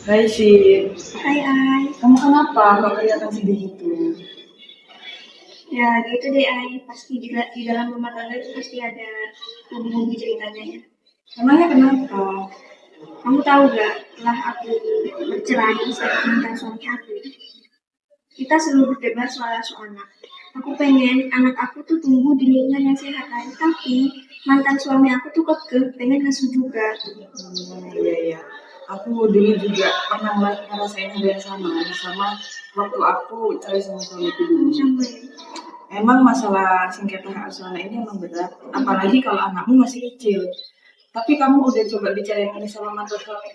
Hai Shin, Hai Ai, kamu kenapa kok kelihatan sedih gitu? ya gitu deh Ai, pasti di dalam rumah tangga itu pasti ada hobi ceritanya ya. Emangnya kenapa? Kamu tahu gak, setelah aku bercerai sama mantan suami aku, kita selalu berdebat soal asuh anak. Aku pengen anak aku tuh tumbuh di lingkungan yang sehat Ai, tapi mantan suami aku tuh kekeh pengen ngasuh juga. Iya iya. Aku dulu juga pernah ngerasain hal yang sama waktu aku cerai sama suamiku dulu. Sampai Emang masalah sengketa hak asuh anak ini emang berat, apalagi kalau anakmu masih kecil. Tapi kamu udah coba bicarain ini sama mantan suami?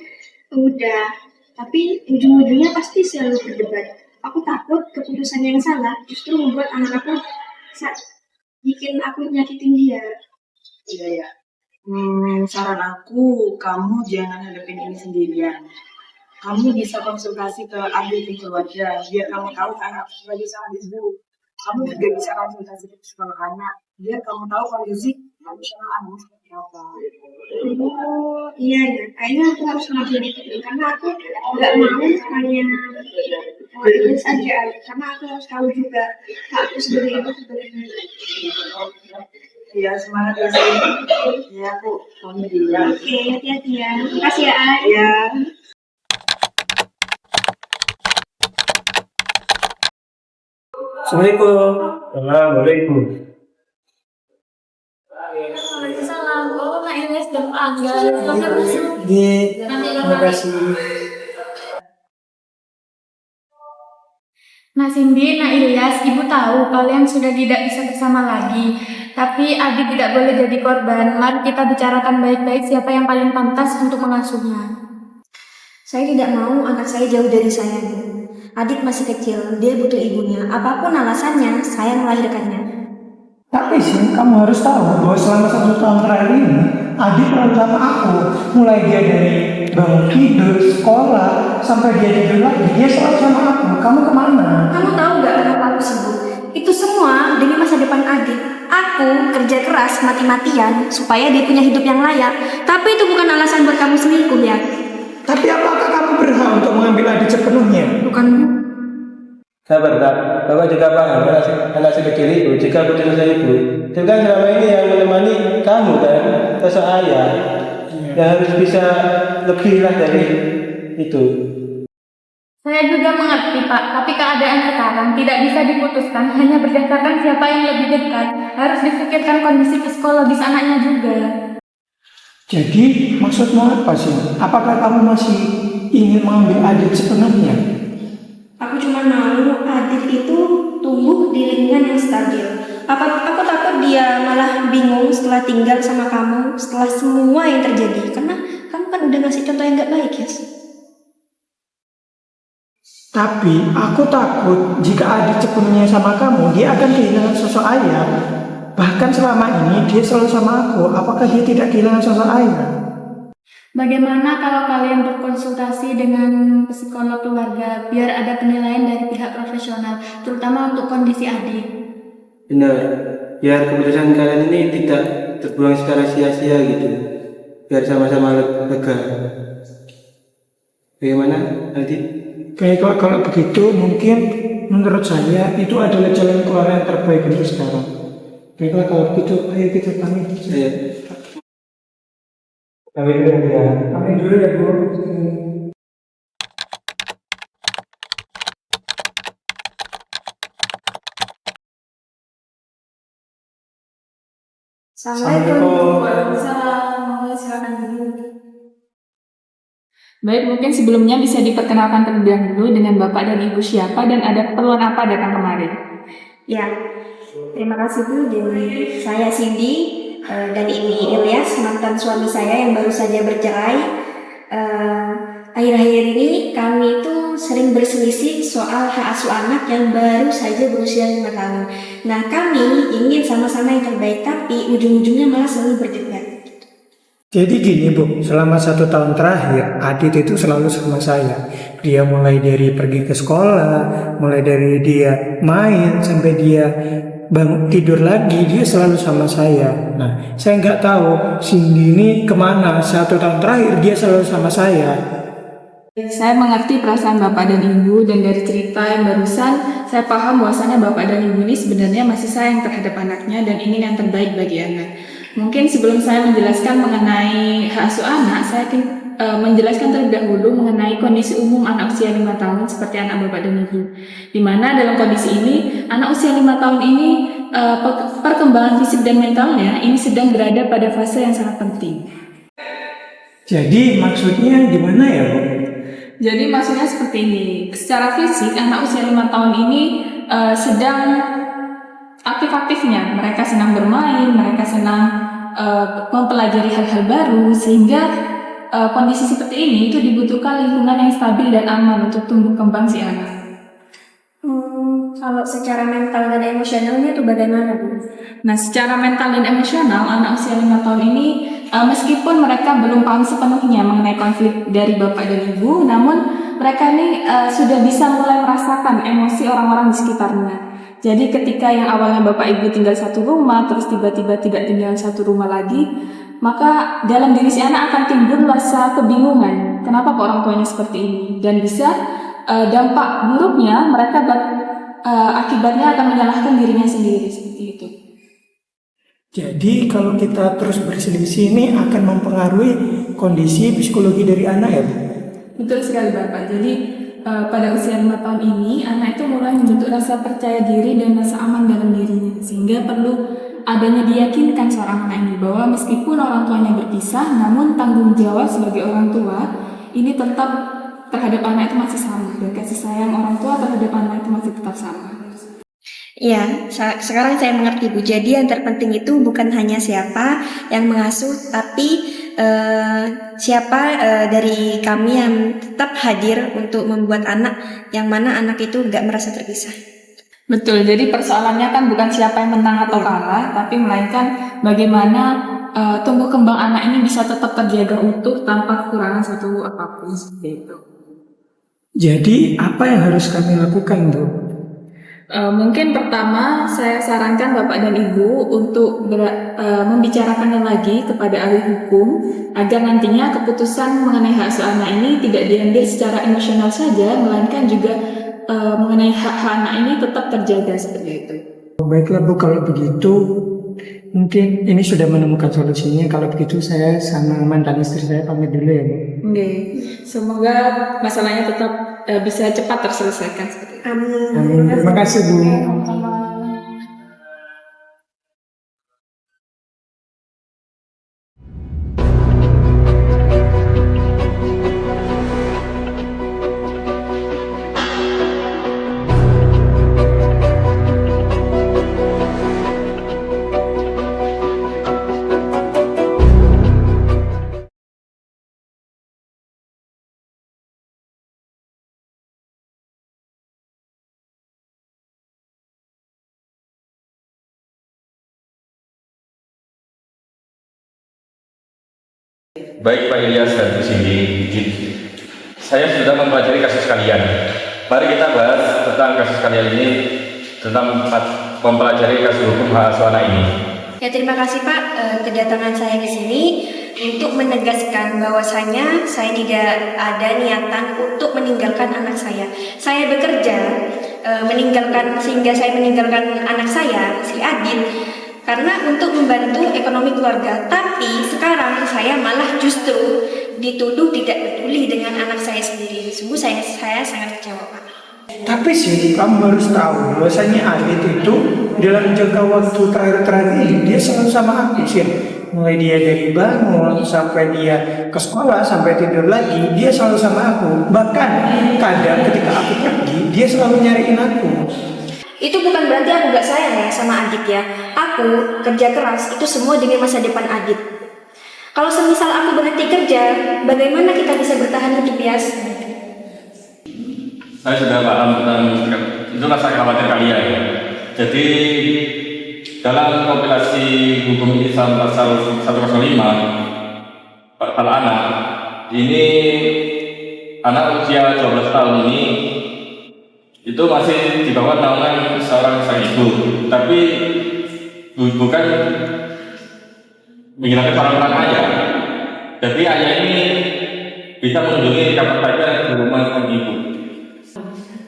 udah, tapi ujung-ujungnya pasti selalu berdebat. Aku takut keputusan yang salah justru membuat anak aku bikin aku nyakitin dia. Iya ya. Saran aku, kamu jangan hadapin ini sendirian. Kamu bisa konsultasi ke ahli keluarga biar kamu tahu anak lagi sama ibu. Kamu juga bisa konsultasi ke psikolog anak biar kamu tahu kondisi emosional anak seperti apa. Oh iya ya, kayaknya aku harus ngelakuin itu deh, karena aku nggak mau hanya itu saja, karena aku harus tahu juga aku sebagai ibu sebenarnya. Ya semangat ya sih. Ya aku pamit dulu ya. Oke, hati-hati ya. Makasih ya, Ai. Ya. Assalamualaikum. Assalamualaikum. Waalaikumsalam. Oh, Kak Ines dan Pak Angga. Selamat masuk. Terima kasih. Nak Cindy, Nak Ilyas, Ibu tahu kalian sudah tidak bisa bersama lagi. Tapi Adi tidak boleh jadi korban. Mari kita bicarakan baik-baik siapa yang paling pantas untuk mengasuhnya. Saya tidak mau anak saya jauh dari saya, Bu. Adik masih kecil, dia butuh ibunya. Apapun alasannya, saya melahirkannya. Tapi sih, kamu harus tahu bahwa selama 1 tahun terakhir ini, Adit selalu sama aku. Mulai dia dari bangun tidur, sekolah, sampai dia tidur lagi, dia selalu sama aku. Kamu kemana? Kamu tahu nggak kenapa aku sibuk? Itu semua demi masa depan Adik. Aku kerja keras mati-matian supaya dia punya hidup yang layak. Tapi itu bukan alasan buat kamu selingkuh ya. Tapi apakah kamu berhak untuk mengambil Adit sepenuhnya? Bukan, Bu. Sabar, Kak. Bapak juga paham anak sekecil itu jika putus asa ibu. Itu kan selama ini yang menemani kamu kan, sosok ayah. Yang harus bisa lebih lah dari itu. Saya juga mengerti, Pak. Tapi keadaan sekarang tidak bisa diputuskan hanya berdasarkan siapa yang lebih dekat. Harus dipikirkan kondisi psikologis anaknya juga. Jadi, maksudmu apa sih? Apakah kamu masih ingin mengambil Adit sepenuhnya? Aku cuma mau Adit itu tumbuh di lingkungan yang stabil. Aku takut dia malah bingung setelah tinggal sama kamu, setelah semua yang terjadi. Karena kamu kan udah ngasih contoh yang gak baik, ya. Tapi aku takut jika Adit sepenuhnya sama kamu, dia akan kehilangan sosok ayah. Bahkan selama ini dia selalu sama aku. Apakah dia tidak kehilangan sosok ayah? Bagaimana kalau kalian berkonsultasi dengan psikolog keluarga biar ada penilaian dari pihak profesional, terutama untuk kondisi adik? Benar. Biar keputusan kalian ini tidak terbuang secara sia-sia gitu. Biar sama-sama lega. Bagaimana, Adit? Baiklah, kalau begitu mungkin menurut saya itu adalah jalan keluar yang terbaik untuk sekarang. Baiklah, kalau begitu ayo kita pamit. Ayo. Kami dulu ya. Pamit dulu ya, Bu. Assalamualaikum. Baik, mungkin sebelumnya bisa diperkenalkan terlebih dahulu dengan Bapak dan Ibu siapa dan ada keperluan apa datang kemari. Ya, terima kasih Bu. Jadi saya Cindy dan ini Ilyas, mantan suami saya yang baru saja bercerai. Akhir-akhir ini kami itu sering berselisih soal hak asuh anak yang baru saja berusia 5 tahun. Nah, kami ingin sama-sama yang terbaik, tapi ujung-ujungnya malah selalu berdebat. Jadi gini, Bu, selama 1 tahun terakhir Adit itu selalu sama saya. Dia mulai dari pergi ke sekolah, mulai dari dia main sampai dia bangun tidur lagi, dia selalu sama saya. Nah, saya nggak tahu Cindy ini kemana. 1 tahun terakhir dia selalu sama saya. Saya mengerti perasaan Bapak dan Ibu, dan dari cerita yang barusan, saya paham bahwasanya Bapak dan Ibu ini sebenarnya masih sayang terhadap anaknya dan ingin yang terbaik bagi anak. Mungkin sebelum saya menjelaskan mengenai hak asuh anak, saya akan menjelaskan terlebih dahulu mengenai kondisi umum anak usia 5 tahun seperti anak Bapak dan Ibu. Di mana dalam kondisi ini, anak usia 5 tahun ini perkembangan fisik dan mentalnya ini sedang berada pada fase yang sangat penting. Jadi maksudnya gimana ya, Bu? Jadi maksudnya seperti ini, secara fisik anak usia 5 tahun ini sedang aktif-aktifnya, mereka senang bermain, mereka senang mempelajari hal-hal baru, sehingga kondisi seperti ini itu dibutuhkan lingkungan yang stabil dan aman untuk tumbuh kembang si anak. Kalau secara mental dan emosionalnya itu bagaimana, Bu? Nah, secara mental dan emosional, anak usia 5 tahun ini, meskipun mereka belum paham sepenuhnya mengenai konflik dari bapak dan ibu, namun mereka ini sudah bisa mulai merasakan emosi orang-orang di sekitarnya. Jadi ketika yang awalnya bapak ibu tinggal satu rumah, terus tiba-tiba tidak tinggal satu rumah lagi, maka dalam diri si anak akan timbul rasa kebingungan, kenapa kok orang tuanya seperti ini? Dan bisa dampak buruknya mereka akibatnya akan menyalahkan dirinya sendiri seperti itu. Jadi kalau kita terus berselisih ini akan mempengaruhi kondisi psikologi dari anak ya, Bu? Betul sekali Bapak. Jadi pada usia 5 tahun ini anak itu mulai membentuk rasa percaya diri dan rasa aman dalam dirinya, sehingga perlu adanya diyakinkan seorang anak ini bahwa meskipun orang tuanya berpisah, namun tanggung jawab sebagai orang tua ini tetap terhadap anak itu masih sama, dan kasih sayang orang tua terhadap anak itu masih tetap sama. Ya, sekarang saya mengerti Bu. Jadi yang terpenting itu bukan hanya siapa yang mengasuh, tapi siapa dari kami yang tetap hadir untuk membuat anak, yang mana anak itu nggak merasa terpisah. Betul, jadi persoalannya kan bukan siapa yang menang atau kalah, tapi melainkan bagaimana tumbuh kembang anak ini bisa tetap terjaga utuh tanpa kekurangan satu apapun seperti itu. Jadi apa yang harus kami lakukan, Bu? Mungkin pertama saya sarankan Bapak dan Ibu untuk membicarakannya lagi kepada ahli hukum agar nantinya keputusan mengenai hak asuh anak ini tidak diambil secara emosional saja, melainkan juga mengenai hak anak ini tetap terjaga seperti itu. Baiklah Bu, kalau begitu mungkin ini sudah menemukan solusinya. Kalau begitu saya sama mantan istri saya pamit dulu ya, Bu. Oke, semoga masalahnya tetap bisa cepat terselesaikan seperti itu. Amin. Terima kasih Bu. Baik Pak Ilyas dan Bu Cindy, saya sudah mempelajari kasus kalian. Mari kita bahas tentang kasus kalian ini, tentang mempelajari kasus hukum hak asuh anak ini. Ya, terima kasih Pak kedatangan saya ke sini untuk menegaskan bahwasanya saya tidak ada niatan untuk meninggalkan anak saya. Saya bekerja sehingga saya meninggalkan anak saya, si Adit, karena untuk membantu ekonomi keluarga. Tapi sekarang saya malah justru dituduh tidak peduli dengan anak saya sendiri. Sungguh saya sangat kecewa Pak. Tapi sih kamu harus tahu bahwasanya Adit itu dalam jangka waktu terakhir ini dia selalu sama aku sih. Mulai dia dari bangun sampai dia ke sekolah sampai tidur lagi, dia selalu sama aku. Bahkan kadang ketika aku pergi, dia selalu nyariin aku. Itu bukan berarti aku gak sayang ya sama Adit ya. Aku kerja keras itu semua demi masa depan Adit. Kalau semisal aku berhenti kerja, bagaimana kita bisa bertahan hidup ya? Saya sudah paham tentang itu rasa khawatir kalian. Jadi dalam kompilasi hukum Islam pasal 105 pasal anak ini, anak usia 12 tahun ini itu masih di bawah naungan seorang sang ibu, tapi bukan menghilangkan peran ayah. Jadi ayah ini bisa mengunjungi kapan saja di rumah sang ibu.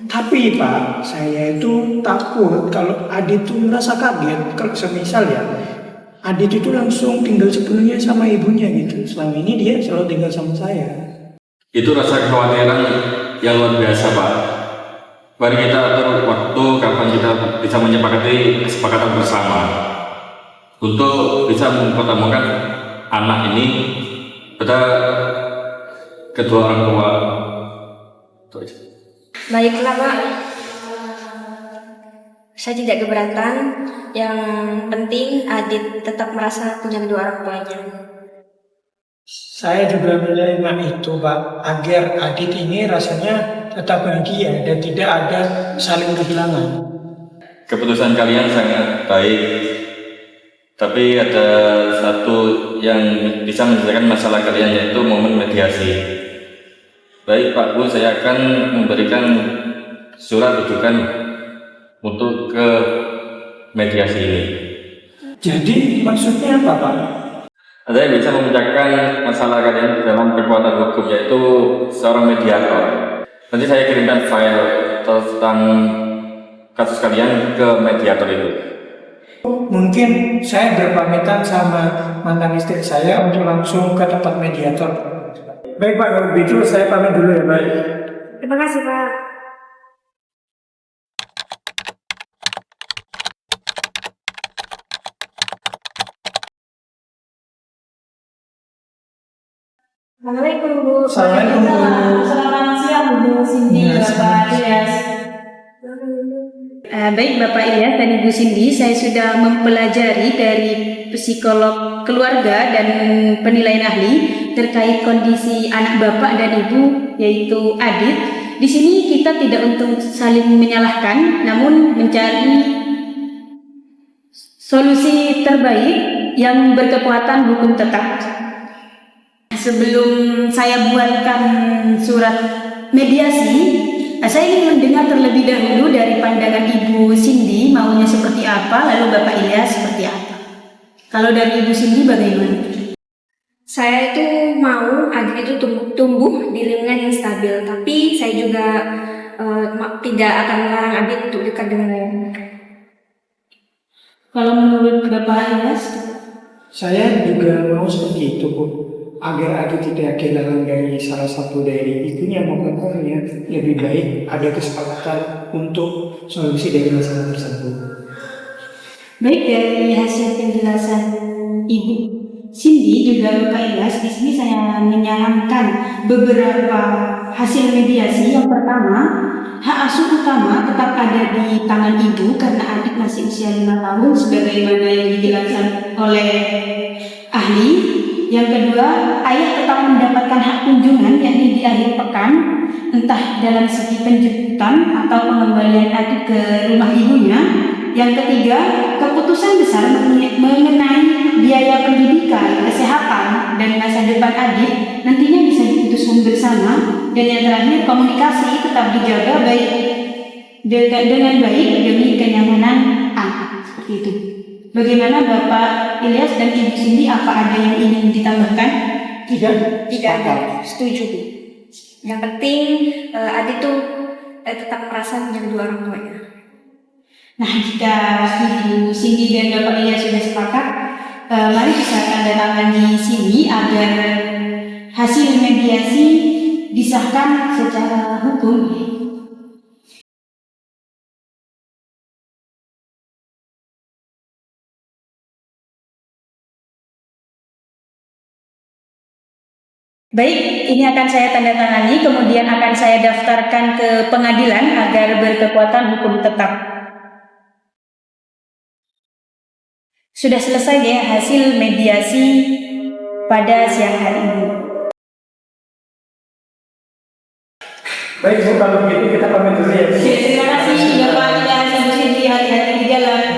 Tapi Pak, saya itu takut kalau Adit itu merasa kaget kalau semisal ya Adit itu langsung tinggal sepenuhnya sama ibunya gitu. Selama ini dia selalu tinggal sama saya. Itu rasa kekhawatiran yang luar biasa, Pak. Mari kita atur waktu kapan kita bisa menyepakati kesepakatan bersama untuk bisa mempertemukan anak ini pada kedua orang tua. Baiklah, Pak. Saya tidak keberatan. Yang penting Adit tetap merasa punya kedua orang tuanya. Saya juga menerima itu Pak, agar Adit ini rasanya tetap bahagia dan tidak ada saling kehilangan. Keputusan kalian sangat baik, tapi ada satu yang bisa menyelesaikan masalah kalian, yaitu momen mediasi. Baik Pak Bu, saya akan memberikan surat rujukan untuk ke mediasi ini. Jadi maksudnya apa Pak? Saya bisa memecahkan masalah kalian dalam kekuatan hukum, yaitu seorang mediator. Nanti saya kirimkan file tentang kasus kalian ke mediator itu. Mungkin saya berpamitan sama mantan istri saya untuk langsung ke tempat mediator. Baik Pak, kalau begitu saya pamit dulu ya Pak. Terima kasih, Pak. Assalamualaikum Bu. Assalamualaikum, Bu. Selamat siang Bu Cindy, Ya, Bapak Ilyas. Baik Bapak Ilyas dan Ibu Cindy, saya sudah mempelajari dari psikolog keluarga dan penilaian ahli terkait kondisi anak Bapak dan Ibu, yaitu Adit. Di sini kita tidak untuk saling menyalahkan, namun mencari solusi terbaik yang berkekuatan hukum tetap. Sebelum saya buatkan surat mediasi, saya ingin mendengar terlebih dahulu dari pandangan Ibu Cindy maunya seperti apa, lalu Bapak Ilyas seperti apa. Kalau dari Ibu Cindy bagaimana? Saya itu mau Adit itu tumbuh di lingkungan yang stabil, tapi saya juga tidak akan melarang Adit untuk dekat dengan Kalau menurut Bapak Ilyas? Saya juga mau seperti itu Bu, agar Adit tidak kehilangan dari salah satu dari ibunya maupun omnya. Lebih baik ada kesepakatan untuk solusi dari masalah tersebut. Baik, dari hasil penjelasan Ibu Cindy juga Bapak Ilyas, di sini saya menyarankan beberapa hasil mediasi. Yang pertama, hak asuh utama tetap ada di tangan ibu karena adik masih usia 5 tahun sebagaimana yang dijelaskan oleh ahli. Yang kedua, ayah tetap mendapatkan hak kunjungan yakni di akhir pekan, entah dalam segi penjemputan atau pengembalian adik ke rumah ibunya. Yang ketiga, keputusan besar mengenai biaya pendidikan, kesehatan, dan masa depan adik nantinya bisa diputuskan bersama. Dan yang terakhir, komunikasi tetap dijaga dengan baik demi kenyamanan anak. Seperti itu. Bagaimana Bapak Ilyas dan Ibu Cindy, apa ada yang ingin ditambahkan? tidak ada. Setuju, Bu. Yang penting Adit tuh tetap merasa punya kedua orang tuanya. Nah, jika Ibu Cindy dan Bapak Ilyas sudah sepakat, mari kita tanda tangan di sini agar hasil mediasi disahkan secara hukum. Baik, ini akan saya tanda tangani, kemudian akan saya daftarkan ke pengadilan agar berkekuatan hukum tetap. Sudah selesai ya hasil mediasi pada siang hari ini. Baik Bu, kalau begitu kita pamit dulu ya Bu. Terima kasih Bapak Ilyas, Ibu Cindy, hati-hati di jalan.